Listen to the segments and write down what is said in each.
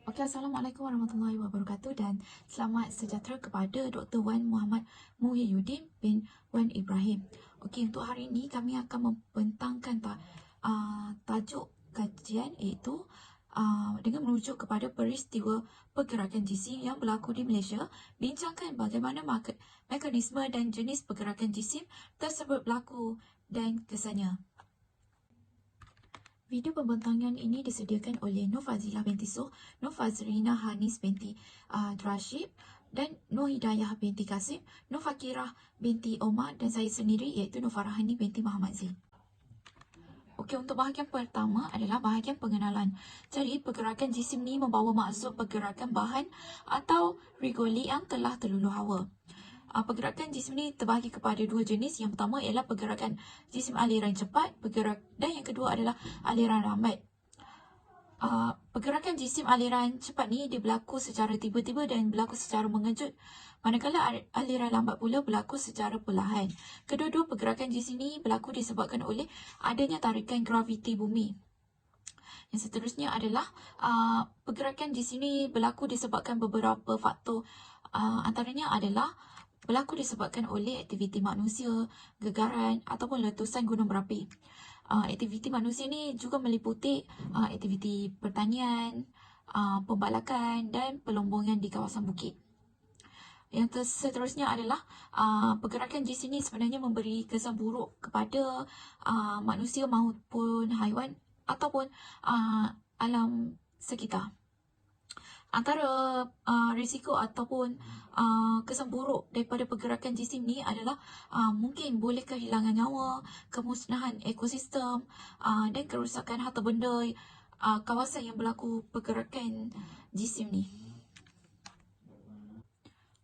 Okey, Assalamualaikum warahmatullahi wabarakatuh dan selamat sejahtera kepada Dr. Wan Muhammad Muhyiddin bin Wan Ibrahim. Okey, untuk hari ini kami akan membentangkan tajuk kajian iaitu dengan merujuk kepada peristiwa pergerakan jisim yang berlaku di Malaysia, bincangkan bagaimana mekanisme dan jenis pergerakan jisim tersebut berlaku dan kesannya. Video pembentangan ini disediakan oleh Nur Fazilah binti Soh, Nur Fazrina Hanis binti Drashib dan Nur Hidayah binti Kasim, Nur Fakirah binti Omar dan saya sendiri iaitu Nur Farahani binti Muhammad Zain. Okey, untuk bahagian pertama adalah bahagian pengenalan. Jadi, pergerakan jisim ni membawa maksud pergerakan bahan atau regoli yang telah terluluh hawa. Pergerakan jisim ni terbahagi kepada dua jenis. Yang pertama ialah pergerakan jisim aliran cepat dan yang kedua adalah aliran lambat. Pergerakan jisim aliran cepat ni dia berlaku secara tiba-tiba dan berlaku secara mengejut, manakala aliran lambat pula berlaku secara perlahan. Kedua-dua pergerakan jisim ni berlaku disebabkan oleh adanya tarikan graviti bumi. Yang seterusnya adalah pergerakan jisim ni berlaku disebabkan beberapa faktor. Antaranya adalah berlaku disebabkan oleh aktiviti manusia, gegaran ataupun letusan gunung berapi. Aktiviti manusia ni juga meliputi aktiviti pertanian, pembalakan dan pelombongan di kawasan bukit. Yang seterusnya adalah pergerakan jisim ni sebenarnya memberi kesan buruk kepada manusia maupun haiwan ataupun alam sekitar. Antara risiko ataupun kesan buruk daripada pergerakan jisim ni adalah mungkin boleh kehilangan nyawa, kemusnahan ekosistem dan kerusakan harta benda kawasan yang berlaku pergerakan jisim ni.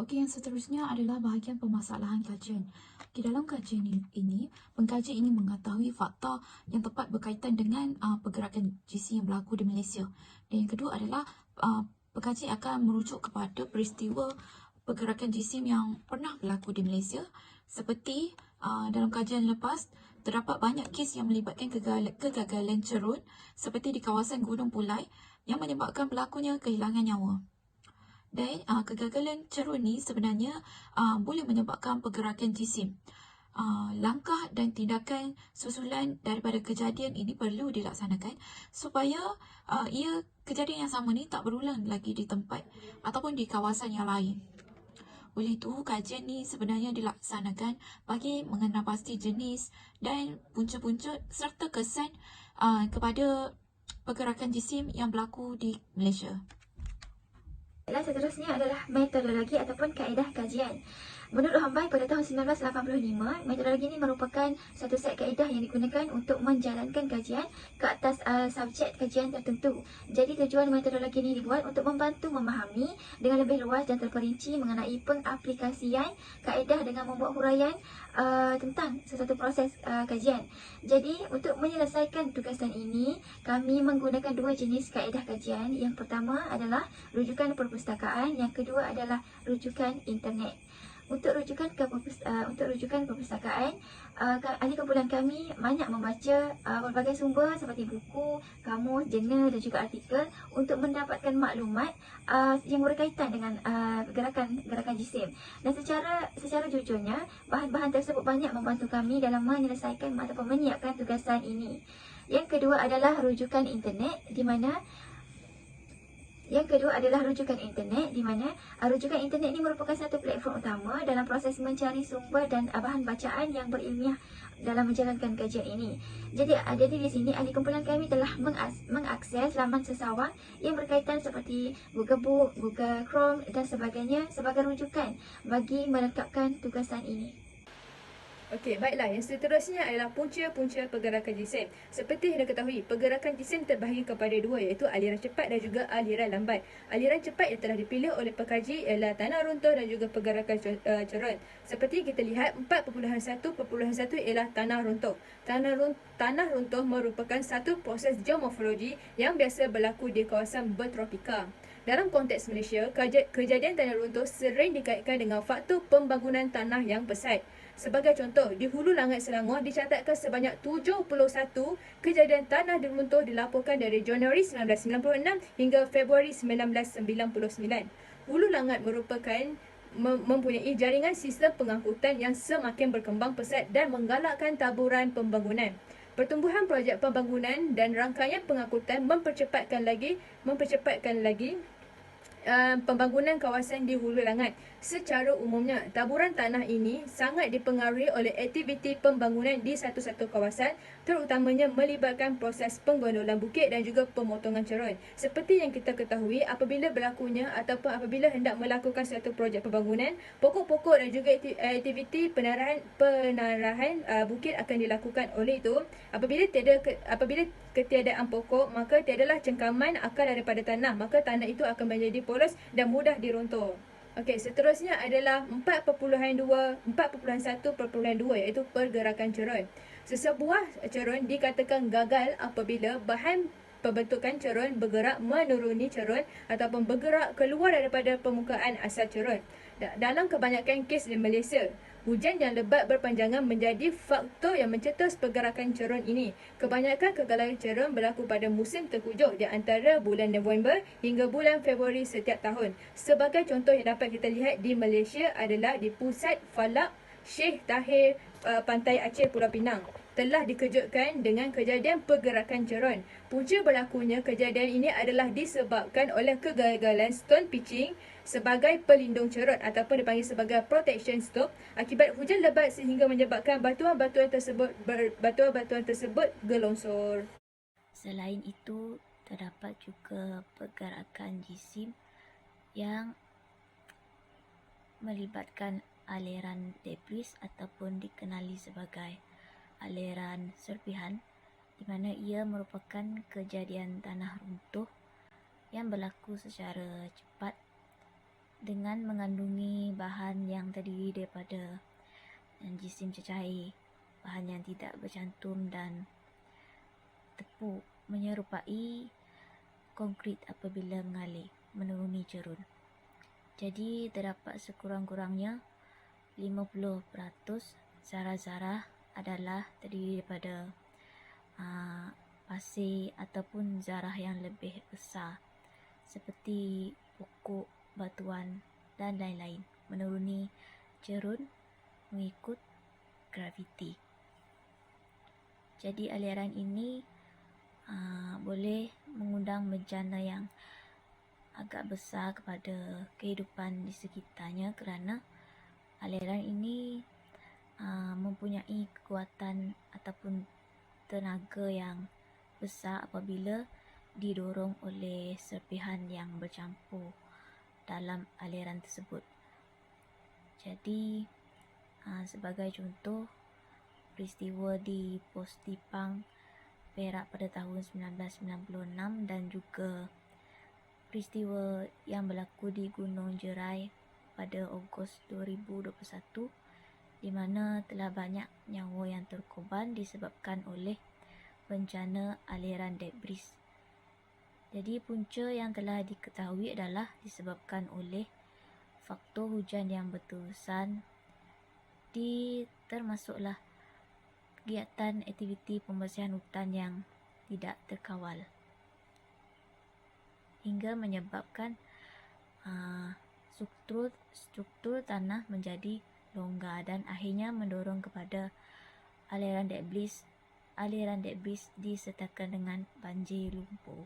Okey, yang seterusnya adalah bahagian permasalahan kajian. Di dalam kajian ini, pengkaji ingin mengetahui fakta yang tepat berkaitan dengan pergerakan jisim yang berlaku di Malaysia. Dan yang kedua adalah pengkaji akan merujuk kepada peristiwa pergerakan jisim yang pernah berlaku di Malaysia. Seperti dalam kajian lepas, terdapat banyak kes yang melibatkan kegagalan cerun seperti di kawasan Gunung Pulai yang menyebabkan berlakunya kehilangan nyawa. Dan kegagalan cerun ni sebenarnya boleh menyebabkan pergerakan jisim. Langkah dan tindakan susulan daripada kejadian ini perlu dilaksanakan supaya kejadian yang sama ni tak berulang lagi di tempat ataupun di kawasan yang lain. Oleh itu, kajian ni sebenarnya dilaksanakan bagi mengenal pasti jenis dan punca-punca serta kesan kepada pergerakan jisim yang berlaku di Malaysia. Seterusnya adalah metodologi ataupun kaedah kajian. Menurut Hambai pada tahun 1985, metodologi ini merupakan satu set kaedah yang digunakan untuk menjalankan kajian ke atas subjek kajian tertentu. Jadi tujuan metodologi ini dibuat untuk membantu memahami dengan lebih luas dan terperinci mengenai pengaplikasian kaedah dengan membuat huraian tentang sesuatu proses kajian. Jadi untuk menyelesaikan tugasan ini, kami menggunakan dua jenis kaedah kajian. Yang pertama adalah rujukan perpustakaan, yang kedua adalah rujukan internet. Untuk rujukan perpustakaan, ahli kumpulan kami banyak membaca berbagai sumber seperti buku, kamus, jurnal dan juga artikel untuk mendapatkan maklumat yang berkaitan dengan gerakan jisim. Dan secara jujurnya, bahan-bahan tersebut banyak membantu kami dalam menyelesaikan ataupun menyiapkan tugasan ini. Yang kedua adalah rujukan internet, di mana rujukan internet ini merupakan satu platform utama dalam proses mencari sumber dan bahan bacaan yang berilmiah dalam menjalankan kajian ini. Jadi di sini ahli kumpulan kami telah mengakses laman sesawang yang berkaitan seperti Google Book, Google Chrome dan sebagainya sebagai rujukan bagi melengkapkan tugasan ini. Okey, baiklah. Yang seterusnya adalah punca-punca pergerakan jisim. Seperti yang diketahui, pergerakan jisim terbahagi kepada dua, iaitu aliran cepat dan juga aliran lambat. Aliran cepat yang telah dipilih oleh pengkaji ialah tanah runtuh dan juga pergerakan cerun. Seperti kita lihat, 4.1.1 ialah tanah runtuh. Tanah runtuh merupakan satu proses geomorfologi yang biasa berlaku di kawasan bertropika. Dalam konteks Malaysia, kejadian tanah runtuh sering dikaitkan dengan faktor pembangunan tanah yang pesat. Sebagai contoh, di Hulu Langat Selangor dicatatkan sebanyak 71 kejadian tanah runtuh dilaporkan dari Januari 1996 hingga Februari 1999. Hulu Langat merupakan mempunyai jaringan sistem pengangkutan yang semakin berkembang pesat dan menggalakkan taburan pembangunan. Pertumbuhan projek pembangunan dan rangkaian pengangkutan mempercepatkan lagi pembangunan kawasan di Hulu Langat. Secara umumnya, taburan tanah ini sangat dipengaruhi oleh aktiviti pembangunan di satu-satu kawasan, terutamanya melibatkan proses penggondolan bukit dan juga pemotongan cerun. Seperti yang kita ketahui, apabila berlakunya ataupun apabila hendak melakukan satu projek pembangunan, pokok-pokok dan juga aktiviti penarahan bukit akan dilakukan. Oleh itu, apabila ketiadaan pokok, maka tiadalah cengkaman akar daripada tanah, maka tanah itu akan menjadi poros dan mudah diruntuh. Okey, seterusnya adalah 4.1.2 iaitu pergerakan cerun. Sesebuah cerun dikatakan gagal apabila bahan pembentukan cerun bergerak menuruni cerun ataupun bergerak keluar daripada permukaan asal cerun. Dalam kebanyakan kes di Malaysia, hujan yang lebat berpanjangan menjadi faktor yang mencetus pergerakan cerun ini. Kebanyakan kegagalan cerun berlaku pada musim tengkujuh di antara bulan November hingga bulan Februari setiap tahun. Sebagai contoh yang dapat kita lihat di Malaysia adalah di pusat Falak Sheikh Tahir, Pantai Aceh, Pulau Pinang, telah dikejutkan dengan kejadian pergerakan cerun. Punca berlakunya kejadian ini adalah disebabkan oleh kegagalan stone pitching sebagai pelindung cerun ataupun dipanggil sebagai protection stone akibat hujan lebat sehingga menyebabkan batuan-batuan tersebut gelongsor. Selain itu, terdapat juga pergerakan jisim yang melibatkan aliran debris ataupun dikenali sebagai aliran serpihan, di mana ia merupakan kejadian tanah runtuh yang berlaku secara cepat dengan mengandungi bahan yang terdiri daripada jisim cecair, bahan yang tidak bercantum dan tepu, menyerupai konkrit apabila mengalir menuruni cerun. Jadi terdapat sekurang-kurangnya 50% zarah-zarah adalah terdiri daripada pasir ataupun zarah yang lebih besar seperti pokok, batuan dan lain-lain menuruni cerun mengikut graviti. Jadi aliran ini boleh mengundang bencana yang agak besar kepada kehidupan di sekitarnya kerana aliran ini mempunyai kekuatan ataupun tenaga yang besar apabila didorong oleh serpihan yang bercampur dalam aliran tersebut. Jadi sebagai contoh, peristiwa di Pos Tipang, Perak pada tahun 1996 dan juga peristiwa yang berlaku di Gunung Jerai pada Ogos 2021, di mana telah banyak nyawa yang terkorban disebabkan oleh bencana aliran debris. Jadi punca yang telah diketahui adalah disebabkan oleh faktor hujan yang berterusan, termasuklah kegiatan aktiviti pembersihan hutan yang tidak terkawal hingga menyebabkan struktur tanah menjadi longgar dan akhirnya mendorong kepada aliran debris disertakan dengan banjir lumpur.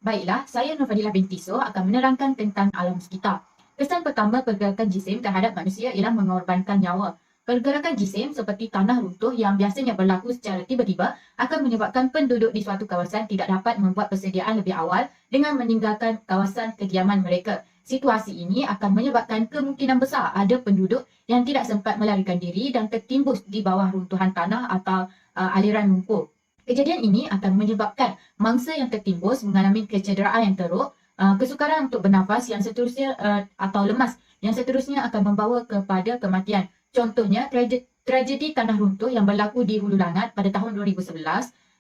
Baiklah, saya Nurfadilah binti So akan menerangkan tentang alam sekitar. Kesan pertama pergerakan jisim terhadap manusia ialah mengorbankan nyawa. Pergerakan jisim seperti tanah runtuh yang biasanya berlaku secara tiba-tiba akan menyebabkan penduduk di suatu kawasan tidak dapat membuat persediaan lebih awal dengan meninggalkan kawasan kediaman mereka. Situasi ini akan menyebabkan kemungkinan besar ada penduduk yang tidak sempat melarikan diri dan tertimbus di bawah runtuhan tanah atau aliran lumpur. Kejadian ini akan menyebabkan mangsa yang tertimbus mengalami kecederaan yang teruk, kesukaran untuk bernafas yang seterusnya atau lemas yang seterusnya akan membawa kepada kematian. Contohnya, tragedi tanah runtuh yang berlaku di Hulu Langat pada tahun 2011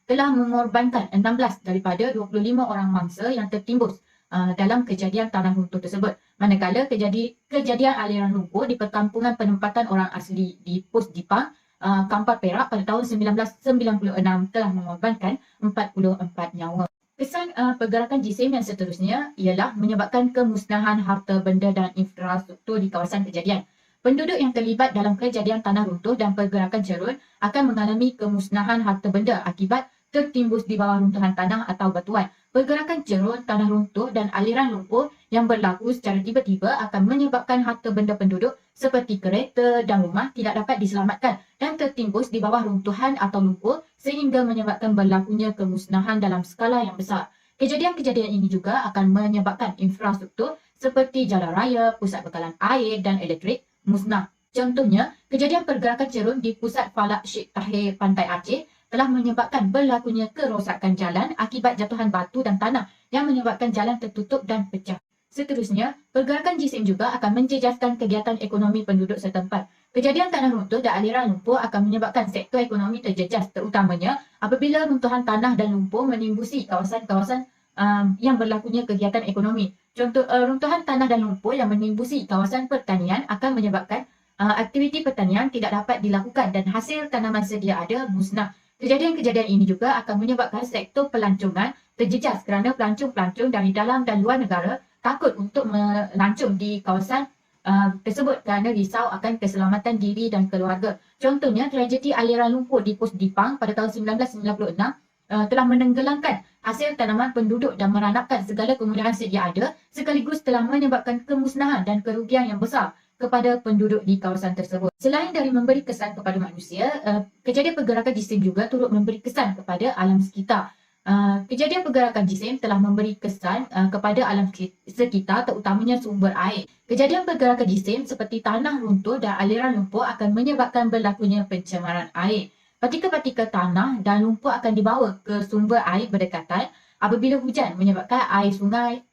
telah mengorbankan 16 daripada 25 orang mangsa yang tertimbus. dalam kejadian tanah runtuh tersebut. Manakala kejadian aliran lumpur di perkampungan penempatan orang asli di Pos Dipang, Kampar Perak pada tahun 1996 telah mengorbankan 44 nyawa. Kesan pergerakan jisim yang seterusnya ialah menyebabkan kemusnahan harta benda dan infrastruktur di kawasan kejadian. Penduduk yang terlibat dalam kejadian tanah runtuh dan pergerakan cerun akan mengalami kemusnahan harta benda akibat tertimbus di bawah runtuhan tanah atau batuan. Pergerakan cerun, tanah runtuh dan aliran lumpur yang berlaku secara tiba-tiba akan menyebabkan harta benda penduduk seperti kereta dan rumah tidak dapat diselamatkan dan tertimbus di bawah runtuhan atau lumpur sehingga menyebabkan berlakunya kemusnahan dalam skala yang besar. Kejadian-kejadian ini juga akan menyebabkan infrastruktur seperti jalan raya, pusat bekalan air dan elektrik musnah. Contohnya, kejadian pergerakan cerun di pusat Falak Sheikh Tahir Pantai Aceh telah menyebabkan berlakunya kerosakan jalan akibat jatuhan batu dan tanah yang menyebabkan jalan tertutup dan pecah. Seterusnya, pergerakan jisim juga akan menjejaskan kegiatan ekonomi penduduk setempat. Kejadian tanah runtuh dan aliran lumpur akan menyebabkan sektor ekonomi terjejas, terutamanya apabila runtuhan tanah dan lumpur menimbusi kawasan-kawasan yang berlakunya kegiatan ekonomi. Contoh, runtuhan tanah dan lumpur yang menimbusi kawasan pertanian akan menyebabkan aktiviti pertanian tidak dapat dilakukan dan hasil tanaman sedia ada musnah. Kejadian-kejadian ini juga akan menyebabkan sektor pelancongan terjejas kerana pelancong-pelancong dari dalam dan luar negara takut untuk melancong di kawasan tersebut kerana risau akan keselamatan diri dan keluarga. Contohnya, tragedi aliran lumpur di Pos Dipang pada tahun 1996 telah menenggelamkan hasil tanaman penduduk dan meranapkan segala kemudahan sedia ada sekaligus telah menyebabkan kemusnahan dan kerugian yang besar kepada penduduk di kawasan tersebut. Selain dari memberi kesan kepada manusia, kejadian pergerakan jisim juga turut memberi kesan kepada alam sekitar. Kejadian pergerakan jisim telah memberi kesan kepada alam sekitar, terutamanya sumber air. Kejadian pergerakan jisim seperti tanah runtuh dan aliran lumpur akan menyebabkan berlakunya pencemaran air. Partikel-partikel tanah dan lumpur akan dibawa ke sumber air berdekatan apabila hujan menyebabkan air sungai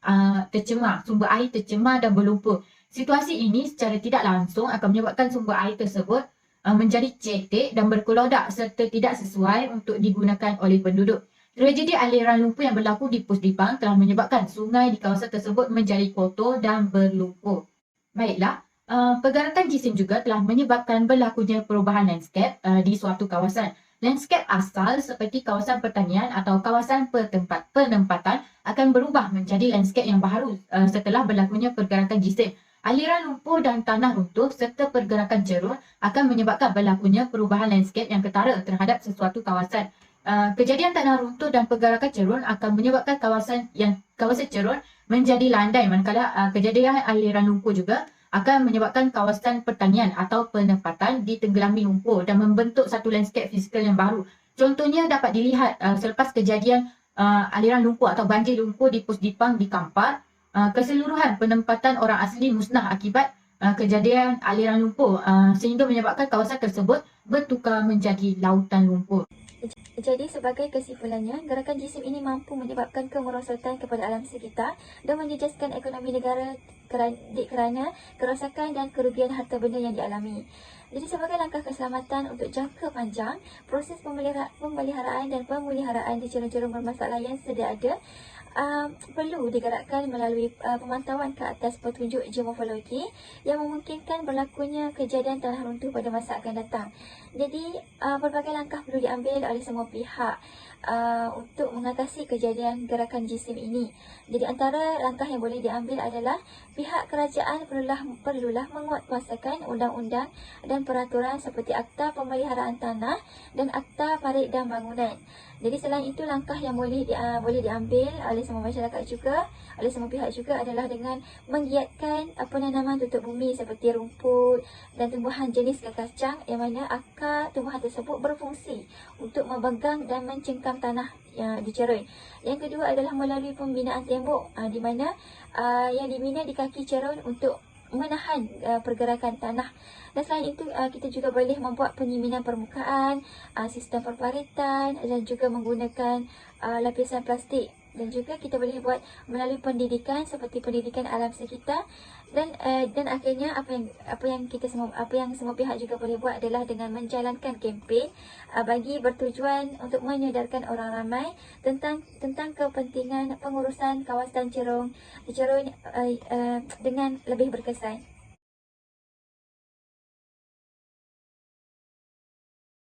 tercemar, sumber air tercemar dan berlumpur. Situasi ini secara tidak langsung akan menyebabkan sumber air tersebut menjadi cetek dan berkelodak serta tidak sesuai untuk digunakan oleh penduduk. Tragedi aliran lumpur yang berlaku di Pos Dipang telah menyebabkan sungai di kawasan tersebut menjadi kotor dan berlumpur. Baiklah, pergerakan jisim juga telah menyebabkan berlakunya perubahan landscape di suatu kawasan. Landscape asal seperti kawasan pertanian atau kawasan penempatan akan berubah menjadi landscape yang baru setelah berlakunya pergerakan jisim. Aliran lumpur dan tanah runtuh serta pergerakan cerun akan menyebabkan berlakunya perubahan landscape yang ketara terhadap sesuatu kawasan. Kejadian tanah runtuh dan pergerakan cerun akan menyebabkan kawasan cerun menjadi landai, manakala kejadian aliran lumpur juga akan menyebabkan kawasan pertanian atau penempatan ditenggelami lumpur dan membentuk satu landscape fizikal yang baru. Contohnya dapat dilihat selepas kejadian aliran lumpur atau banjir lumpur di Pos Dipang di Kampar, keseluruhan penempatan orang asli musnah akibat kejadian aliran lumpur sehingga menyebabkan kawasan tersebut bertukar menjadi lautan lumpur. Jadi sebagai kesimpulannya, gerakan jisim ini mampu menyebabkan kemerosotan kepada alam sekitar dan menjejaskan ekonomi negara kerana kerosakan dan kerugian harta benda yang dialami. Jadi sebagai langkah keselamatan untuk jangka panjang, proses pemeliharaan dan pemuliharaan di cerun-cerun bermasalah yang sedia ada perlu digerakkan melalui pemantauan ke atas petunjuk geomorfologi yang memungkinkan berlakunya kejadian tanah runtuh pada masa akan datang. Jadi berbagai langkah perlu diambil oleh semua pihak untuk mengatasi kejadian gerakan jisim ini. Jadi antara langkah yang boleh diambil adalah pihak kerajaan perlulah menguatkuasakan undang-undang dan peraturan seperti Akta Pemeliharaan Tanah dan Akta Parit dan Bangunan. Jadi selain itu, langkah yang boleh diambil oleh semua masyarakat juga, oleh semua pihak juga adalah dengan menggiatkan penanaman tutup bumi seperti rumput dan tumbuhan jenis kacang yang mana akar tumbuhan tersebut berfungsi untuk memegang dan mencengkam tanah yang dicerun. Yang kedua adalah melalui pembinaan tembok di mana yang dibina di kaki cerun untuk menahan pergerakan tanah. Dan selain itu, kita juga boleh membuat penyiminan permukaan, sistem perparitan dan juga menggunakan lapisan plastik Dan juga kita boleh buat melalui pendidikan seperti pendidikan alam sekitar, dan akhirnya apa yang semua pihak juga boleh buat adalah dengan menjalankan kempen bagi bertujuan untuk menyedarkan orang ramai tentang kepentingan pengurusan kawasan Cerong dengan lebih berkesan.